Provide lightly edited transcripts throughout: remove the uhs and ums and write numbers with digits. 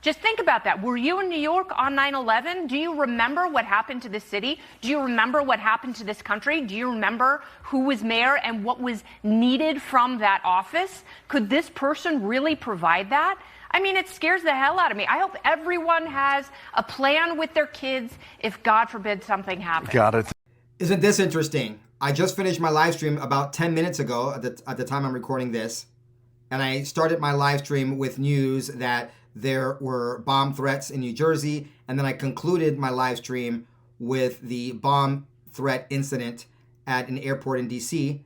Just think about that. Were you in New York on 9/11? Do you remember what happened to this city? Do you remember what happened to this country? Do you remember who was mayor and what was needed from that office? Could this person really provide that? I mean, it scares the hell out of me. I hope everyone has a plan with their kids if, God forbid, something happens. Got it. Isn't this interesting? I just finished my live stream about 10 minutes ago at the time I'm recording this. And I started my live stream with news that there were bomb threats in New Jersey. And then I concluded my live stream with the bomb threat incident at an airport in D.C.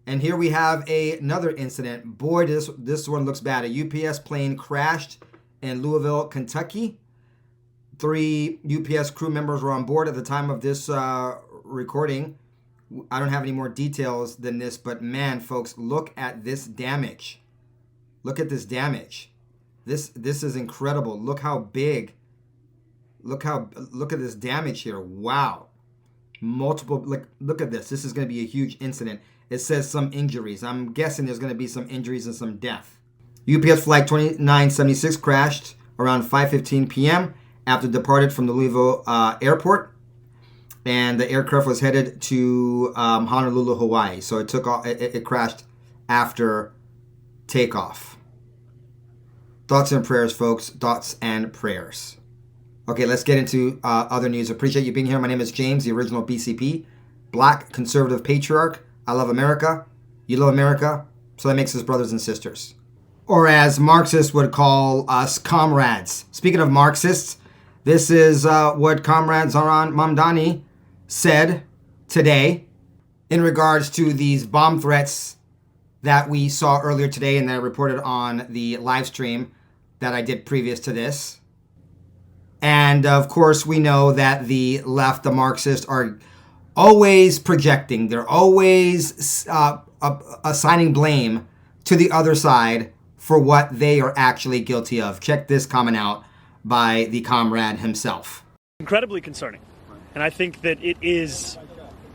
And here we have another incident. Boy, this one looks bad. A UPS plane crashed in Louisville, Kentucky. 3 UPS crew members were on board at the time of this recording. I don't have any more details than this, but man, folks, look at this damage. Look at this damage. This is incredible. Look how big. Look at this damage here. Wow. Multiple, look at this. This is going to be a huge incident. It says some injuries. I'm guessing there's going to be some injuries and some death. UPS Flight 2976 crashed around 5:15 p.m. after it departed from the Louisville airport. And the aircraft was headed to Honolulu, Hawaii. So it took off. It crashed after takeoff. Thoughts and prayers, folks. Thoughts and prayers. Okay, let's get into other news. Appreciate you being here. My name is James, the original BCP, Black Conservative Patriarch. I love America. You love America. So that makes us brothers and sisters. Or as Marxists would call us, comrades. Speaking of Marxists, this is what Comrade Zohran Mamdani said today in regards to these bomb threats that we saw earlier today and that I reported on the live stream that I did previous to this. And of course, we know that the left, the Marxists, are always projecting. They're always assigning blame to the other side for what they are actually guilty of. Check this comment out by the comrade himself. Incredibly concerning. And I think that it is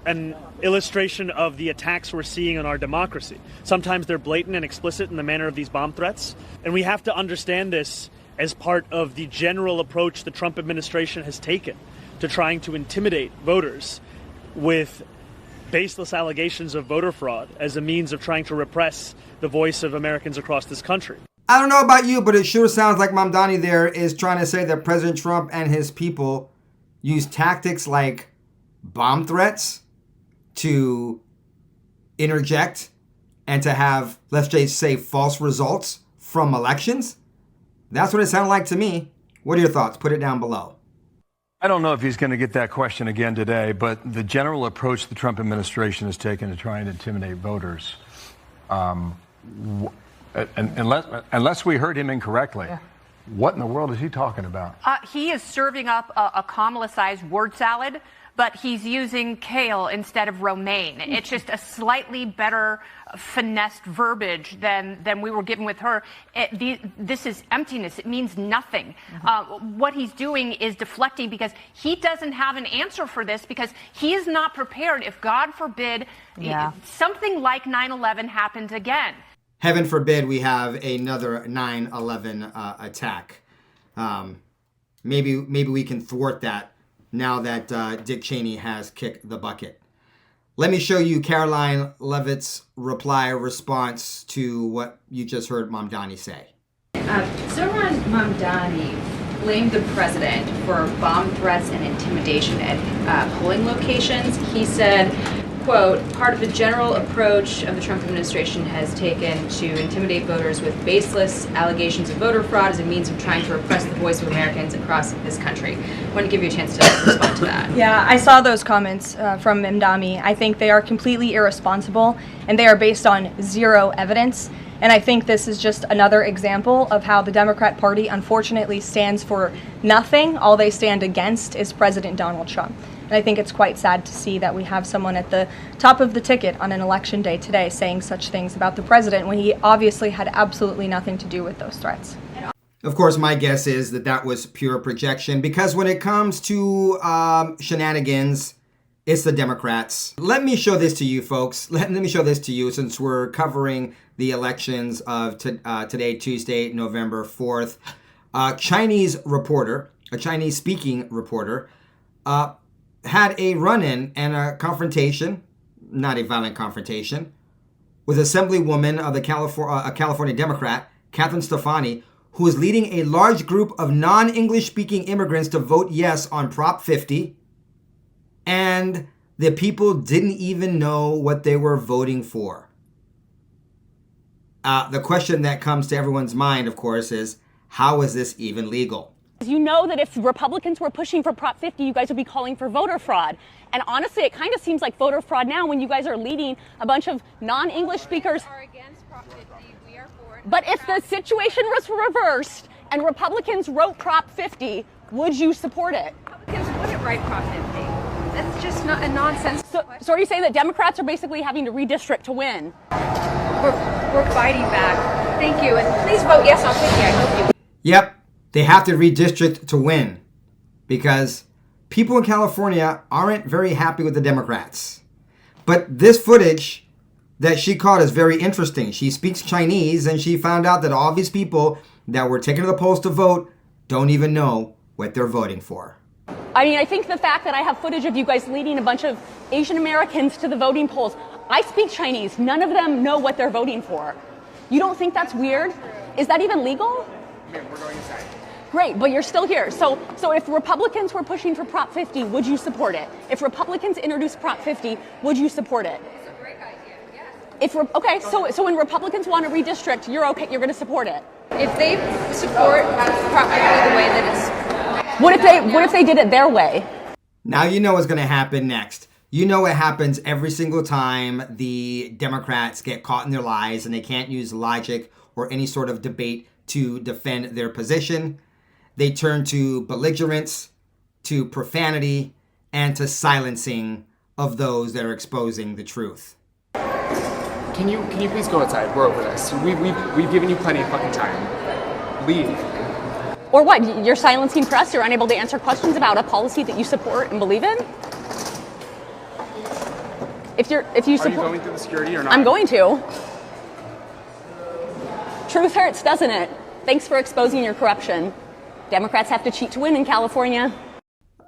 an illustration of the attacks we're seeing on our democracy. Sometimes they're blatant and explicit in the manner of these bomb threats. And we have to understand this as part of the general approach the Trump administration has taken to trying to intimidate voters with baseless allegations of voter fraud as a means of trying to repress the voice of Americans across this country. I don't know about you, but it sure sounds like Mamdani there is trying to say that President Trump and his people use tactics like bomb threats to interject and to have, let's just say, false results from elections. That's what it sounded like to me. What are your thoughts? Put it down below. I don't know if he's going to get that question again today, but the general approach the Trump administration has taken to try and intimidate voters, unless we heard him incorrectly, what in the world is he talking about? He is serving up a Kamala-sized word salad, but he's using kale instead of romaine. It's just a slightly better finessed verbiage than we were given with her. This is emptiness. It means nothing. What he's doing is deflecting because he doesn't have an answer for this because he is not prepared if, God forbid, something like 9/11 happens again. Heaven forbid we have another 9/11 attack. Maybe we can thwart that now that Dick Cheney has kicked the bucket. Let me show you Karoline Leavitt's response to what you just heard Mamdani say. Zohran Mamdani blamed the president for bomb threats and intimidation at polling locations. He said, quote, part of the general approach of the Trump administration has taken to intimidate voters with baseless allegations of voter fraud as a means of trying to repress the voice of Americans across this country. I want to give you a chance to respond to that. Yeah, I saw those comments from Mamdani. I think they are completely irresponsible and they are based on zero evidence. And I think this is just another example of how the Democrat Party unfortunately stands for nothing. All they stand against is President Donald Trump. And I think it's quite sad to see that we have someone at the top of the ticket on an election day today saying such things about the president when he obviously had absolutely nothing to do with those threats. Of course, my guess is that was pure projection because when it comes to shenanigans, it's the Democrats. Let me show this to you, folks. Let me show this to you since we're covering the elections of today, Tuesday, November 4th. A Chinese reporter, a Chinese-speaking reporter, had a run-in and a confrontation, not a violent confrontation, with Assemblywoman of the California Democrat, Catherine Stefani, who is leading a large group of non-English speaking immigrants to vote yes on Prop 50. And the people didn't even know what they were voting for. The question that comes to everyone's mind, of course, is how is this even legal? You know that if Republicans were pushing for Prop 50, you guys would be calling for voter fraud. And honestly, it kind of seems like voter fraud now when you guys are leading a bunch of non-English speakers. We are against Prop 50. We are for it. But if the situation was reversed and Republicans wrote Prop 50, would you support it? Republicans wouldn't write Prop 50. That's just not a nonsense. So are you saying that Democrats are basically having to redistrict to win? We're fighting back. Thank you. And please vote yes on 50. I hope you. Yep, they have to redistrict to win because people in California aren't very happy with the Democrats. But this footage that she caught is very interesting. She speaks Chinese and she found out that all these people that were taken to the polls to vote don't even know what they're voting for. I mean, I think the fact that I have footage of you guys leading a bunch of Asian Americans to the voting polls, I speak Chinese. None of them know what they're voting for. You don't think that's weird? Is that even legal? Ma'am, we're going inside. Great, but you're still here. So if Republicans were pushing for Prop 50, would you support it? If Republicans introduced Prop 50, would you support it? It's a great idea. Yes. Okay, so when Republicans want to redistrict, you're going to support it. If they support Prop 50 the way that it's What if they did it their way? Now you know what's going to happen next. You know what happens every single time the Democrats get caught in their lies and they can't use logic or any sort of debate to defend their position. They turn to belligerence, to profanity, and to silencing of those that are exposing the truth. Can you please go outside? We're over this. We've given you plenty of fucking time. Leave. Or what? You're silencing press? You're unable to answer questions about a policy that you support and believe in? If you Are you support, going through the security or not? I'm going to. Truth hurts, doesn't it? Thanks for exposing your corruption. Democrats have to cheat to win in California.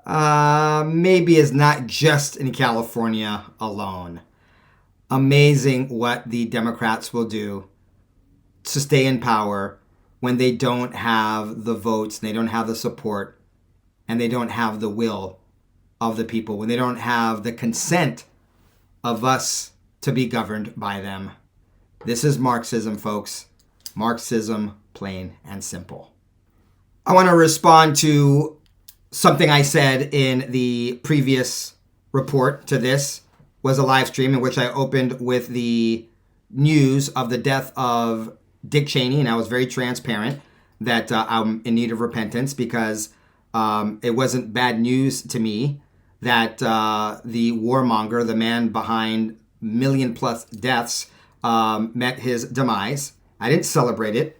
Maybe it's not just in California alone. Amazing what the Democrats will do to stay in power when they don't have the votes, and they don't have the support, and they don't have the will of the people, when they don't have the consent of us to be governed by them. This is Marxism, folks. Marxism, plain and simple. I want to respond to something I said in the previous report to this. Was a live stream in which I opened with the news of the death of Dick Cheney, and I was very transparent that I'm in need of repentance because it wasn't bad news to me that the warmonger, the man behind million-plus deaths, met his demise. I didn't celebrate it.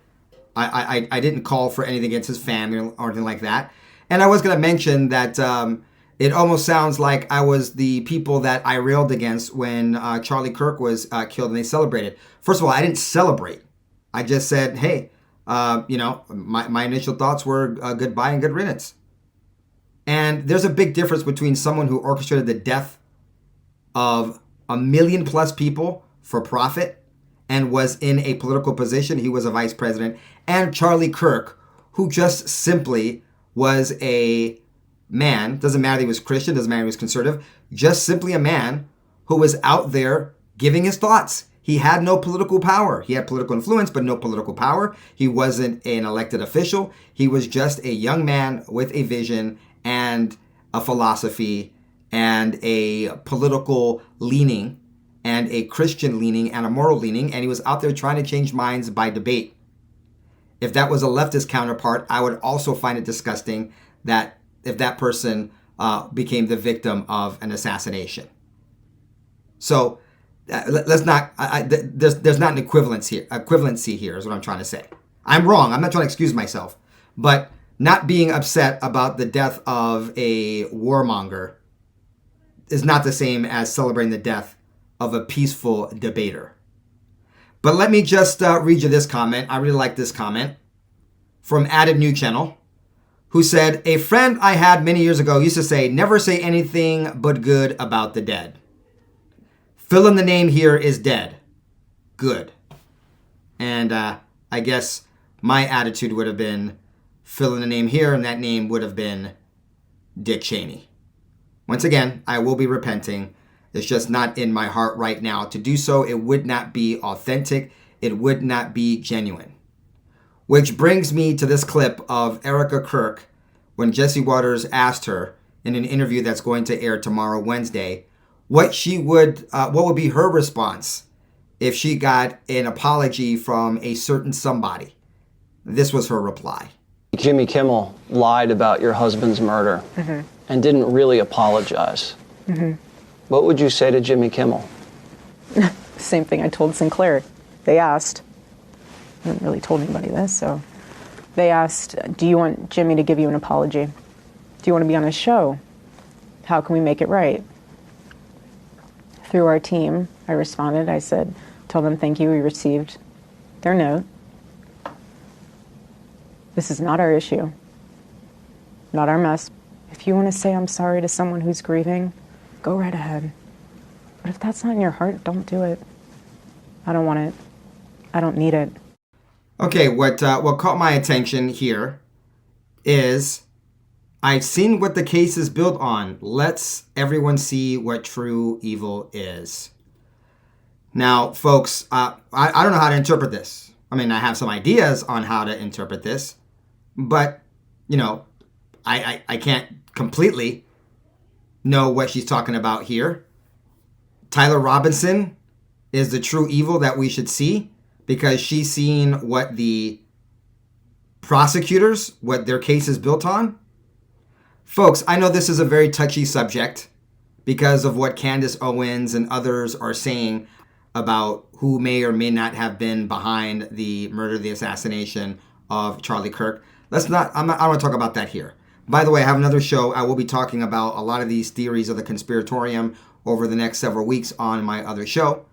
I didn't call for anything against his family or anything like that. And I was going to mention that it almost sounds like I was the people that I railed against when Charlie Kirk was killed and they celebrated. First of all, I didn't celebrate. I just said, hey, my initial thoughts were goodbye and good riddance. And there's a big difference between someone who orchestrated the death of 1 million plus people for profit and was in a political position. He was a vice president. And Charlie Kirk, who just simply was a man, doesn't matter if he was Christian, doesn't matter if he was conservative, just simply a man who was out there giving his thoughts. He had no political power. He had political influence, but no political power. He wasn't an elected official. He was just a young man with a vision and a philosophy and a political leaning and a Christian leaning and a moral leaning, and he was out there trying to change minds by debate. If that was a leftist counterpart, I would also find it disgusting that if that person became the victim of an assassination. So let's not. There's not an equivalency here is what I'm trying to say. I'm wrong. I'm not trying to excuse myself, but not being upset about the death of a warmonger is not the same as celebrating the death of a peaceful debater. But let me just read you this comment. I really like this comment. from Added New Channel, who said, a friend I had many years ago used to say, never say anything but good about the dead. Fill in the name here is dead. Good. And I guess my attitude would have been fill in the name here, and that name would have been Dick Cheney. Once again, I will be repenting. It's just not in my heart right now to do so. It would not be authentic. It would not be genuine. Which brings me to this clip of Erika Kirk when Jesse Waters asked her in an interview that's going to air tomorrow, Wednesday, what would be her response if she got an apology from a certain somebody. This was her reply. Jimmy Kimmel lied about your husband's murder and didn't really apologize. What would you say to Jimmy Kimmel? Same thing I told Sinclair. They asked, I haven't really told anybody this, so they asked, do you want Jimmy to give you an apology? Do you want to be on his show? How can we make it right? Through our team, I responded. I said, tell them thank you, we received their note. This is not our issue, not our mess. If you want to say I'm sorry to someone who's grieving, go right ahead. But if that's not in your heart, don't do it. I don't want it. I don't need it. Okay, what caught my attention here is I've seen what the case is built on. Let's everyone see what true evil is. Now, folks, I don't know how to interpret this. I mean, I have some ideas on how to interpret this, but, you know, I can't completely know what she's talking about here. Tyler Robinson is the true evil that we should see because she's seen what the prosecutors, what their case is built on. Folks, I know this is a very touchy subject because of what Candace Owens and others are saying about who may or may not have been behind the murder, the assassination of Charlie Kirk. I don't want to talk about that here. By the way, I have another show. I will be talking about a lot of these theories of the conspiratorium over the next several weeks on my other show.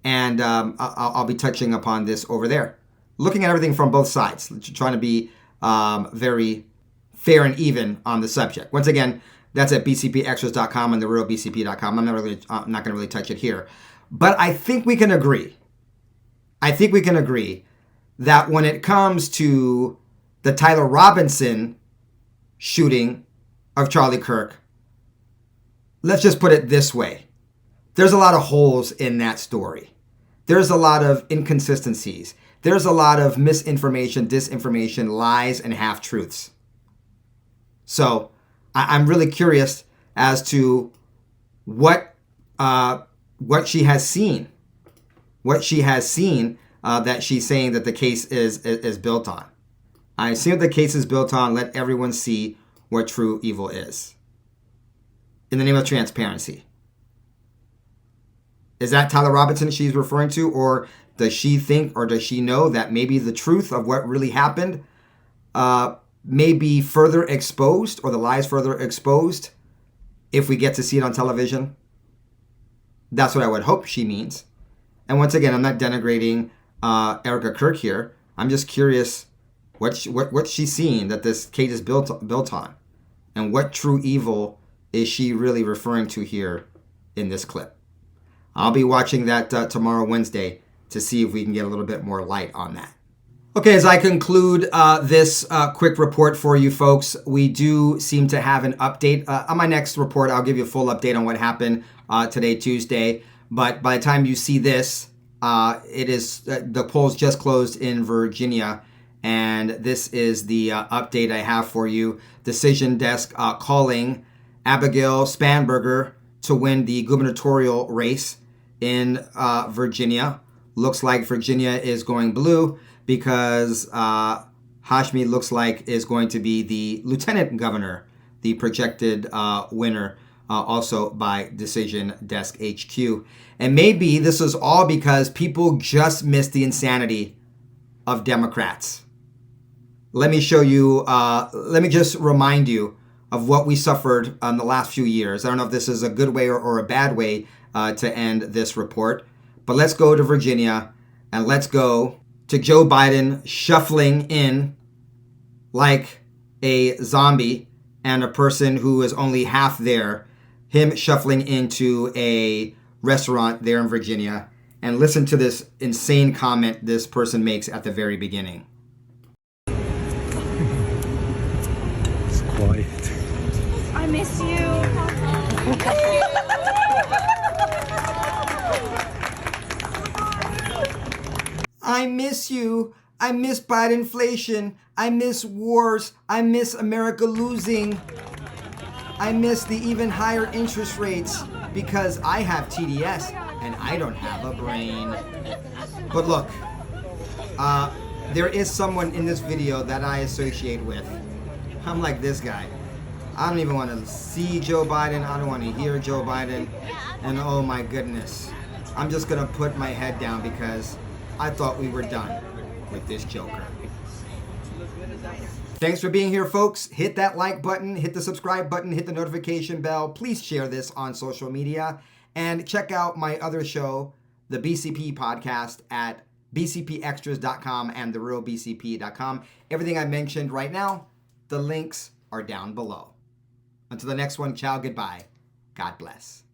And I'll be touching upon this over there. Looking at everything from both sides, trying to be very fair and even on the subject. Once again, that's at bcpextras.com and therealbcp.com. I'm not going to really touch it here. But I think we can agree. That when it comes to the Tyler Robinson shooting of Charlie Kirk, let's just put it this way. There's a lot of holes in that story. There's a lot of inconsistencies. There's a lot of misinformation, disinformation, lies, and half-truths. So I'm really curious as to what she has seen. What she has seen that she's saying that the case is built on. I see what the case is built on. Let everyone see what true evil is. In the name of transparency. Is that Tyler Robinson she's referring to? Or does she think or does she know that maybe the truth of what really happened may be further exposed or the lies further exposed if we get to see it on television? That's what I would hope she means. And once again, I'm not denigrating Erika Kirk here. I'm just curious what she's seeing that this case is built on. And what true evil is she really referring to here in this clip? I'll be watching that tomorrow, Wednesday, to see if we can get a little bit more light on that. Okay, as I conclude this quick report for you folks, we do seem to have an update. On my next report, I'll give you a full update on what happened today, Tuesday. But by the time you see this, it is the polls just closed in Virginia. And this is the update I have for you. Decision Desk calling Abigail Spanberger to win the gubernatorial race in Virginia. Looks like Virginia is going blue because Hashmi looks like is going to be the lieutenant governor, the projected winner, also by Decision Desk HQ. And maybe this is all because people just missed the insanity of Democrats. Let me show you, let me just remind you of what we suffered in the last few years. I don't know if this is a good way or a bad way to end this report, but let's go to Virginia and let's go to Joe Biden shuffling in like a zombie and a person who is only half there, him shuffling into a restaurant there in Virginia. And listen to this insane comment this person makes at the very beginning. It's quiet. I miss you. I miss you. I miss Bidenflation. I miss wars. I miss America losing. I miss the even higher interest rates because I have TDS and I don't have a brain. But look, there is someone in this video that I associate with. I'm like this guy. I don't even want to see Joe Biden. I don't want to hear Joe Biden. And oh my goodness, I'm just going to put my head down because I thought we were done with this joker. Thanks for being here, folks. Hit that like button, hit the subscribe button, hit the notification bell. Please share this on social media. And check out my other show, the BCP podcast, at bcpextras.com and therealbcp.com. Everything I mentioned right now, the links are down below. Until the next one, ciao, goodbye. God bless.